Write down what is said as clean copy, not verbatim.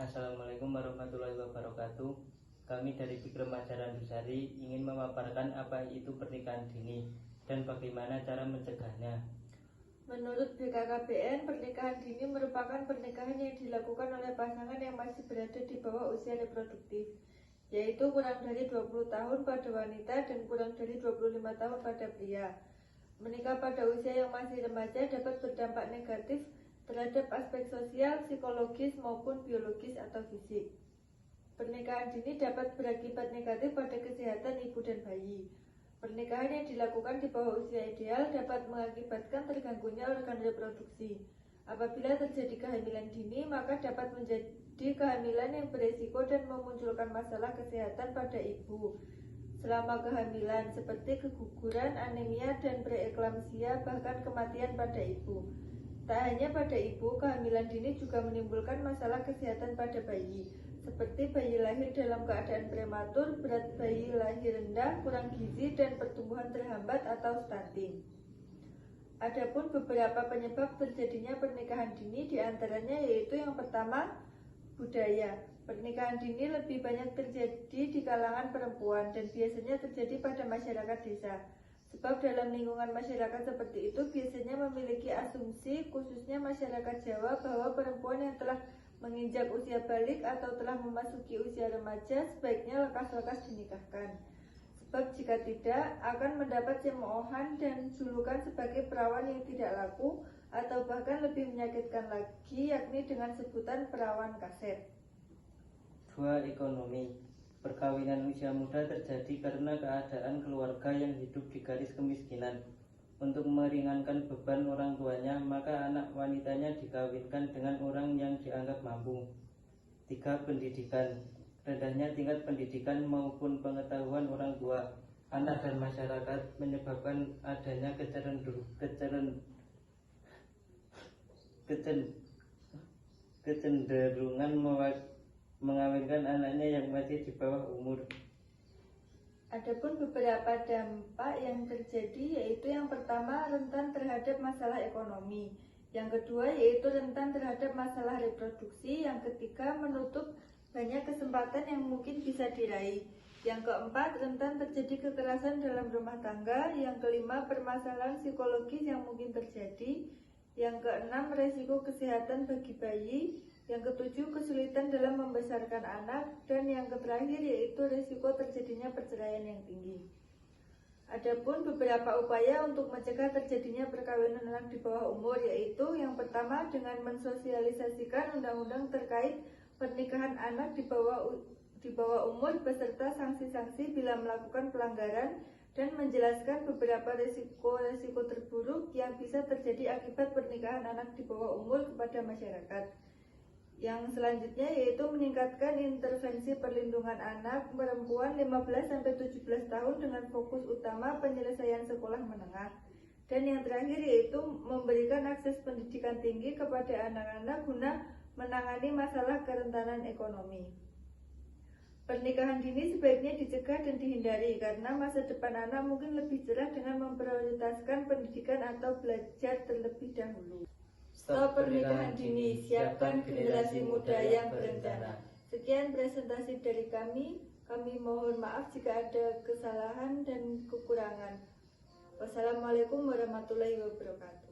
Assalamualaikum warahmatullahi wabarakatuh. Kami dari Bikram Ajaran Dusari ingin memaparkan apa itu pernikahan dini dan bagaimana cara mencegahnya. Menurut BKKBN, pernikahan dini merupakan pernikahan yang dilakukan oleh pasangan yang masih berada di bawah usia reproduktif, yaitu kurang dari 20 tahun pada wanita dan kurang dari 25 tahun pada pria. Menikah pada usia yang masih remaja dapat berdampak negatif terhadap aspek sosial, psikologis maupun biologis atau fisik. Pernikahan dini dapat berakibat negatif pada kesehatan ibu dan bayi. Pernikahan yang dilakukan di bawah usia ideal dapat mengakibatkan terganggunya organ reproduksi. Apabila terjadi kehamilan dini, maka dapat menjadi kehamilan yang beresiko dan memunculkan masalah kesehatan pada ibu selama kehamilan, seperti keguguran, anemia, dan preeklamsia, bahkan kematian pada ibu. Tak hanya pada ibu, kehamilan dini juga menimbulkan masalah kesehatan pada bayi, seperti bayi lahir dalam keadaan prematur, berat bayi lahir rendah, kurang gizi, dan pertumbuhan terhambat atau stunting. Adapun beberapa penyebab terjadinya pernikahan dini diantaranya yaitu yang pertama, budaya. Pernikahan dini lebih banyak terjadi di kalangan perempuan dan biasanya terjadi pada masyarakat desa. Sebab dalam lingkungan masyarakat seperti itu biasanya memiliki asumsi, khususnya masyarakat Jawa, bahwa perempuan yang telah menginjak usia balik atau telah memasuki usia remaja sebaiknya lekas-lekas dinikahkan. Sebab jika tidak akan mendapat cemoohan dan julukan sebagai perawan yang tidak laku, atau bahkan lebih menyakitkan lagi, yakni dengan sebutan perawan kaset. 2. Ekonomi. Perkawinan usia muda terjadi karena keadaan keluarga yang hidup di garis kemiskinan. Untuk meringankan beban orang tuanya, maka anak wanitanya dikawinkan dengan orang yang dianggap mampu. 3. Pendidikan. Rendahnya tingkat pendidikan maupun pengetahuan orang tua, anak dan masyarakat menyebabkan adanya kecenderungan mengawinkan anaknya yang masih di bawah umur. Adapun beberapa dampak yang terjadi yaitu yang pertama, rentan terhadap masalah ekonomi. Yang kedua yaitu rentan terhadap masalah reproduksi. Yang ketiga, menutup banyak kesempatan yang mungkin bisa diraih. Yang keempat, rentan terjadi kekerasan dalam rumah tangga. Yang kelima, permasalahan psikologis yang mungkin terjadi. Yang keenam, resiko kesehatan bagi bayi. Yang ketujuh, kesulitan dalam membesarkan anak. Dan yang terakhir yaitu resiko terjadinya perceraian yang tinggi. Adapun beberapa upaya untuk mencegah terjadinya perkawinan anak di bawah umur yaitu yang pertama, dengan mensosialisasikan undang-undang terkait pernikahan anak di bawah umur beserta sanksi-sanksi bila melakukan pelanggaran, dan menjelaskan beberapa resiko-resiko terburuk yang bisa terjadi akibat pernikahan anak di bawah umur kepada masyarakat. Yang selanjutnya yaitu meningkatkan intervensi perlindungan anak perempuan 15-17 tahun dengan fokus utama penyelesaian sekolah menengah. Dan yang terakhir yaitu memberikan akses pendidikan tinggi kepada anak-anak guna menangani masalah kerentanan ekonomi. Pernikahan dini sebaiknya dicegah dan dihindari karena masa depan anak mungkin lebih cerah dengan memprioritaskan pendidikan atau belajar terlebih dahulu. Stop pernikahan dini, siapkan generasi muda yang berencana. Sekian presentasi dari kami. Kami mohon maaf jika ada kesalahan dan kekurangan. Wassalamualaikum warahmatullahi wabarakatuh.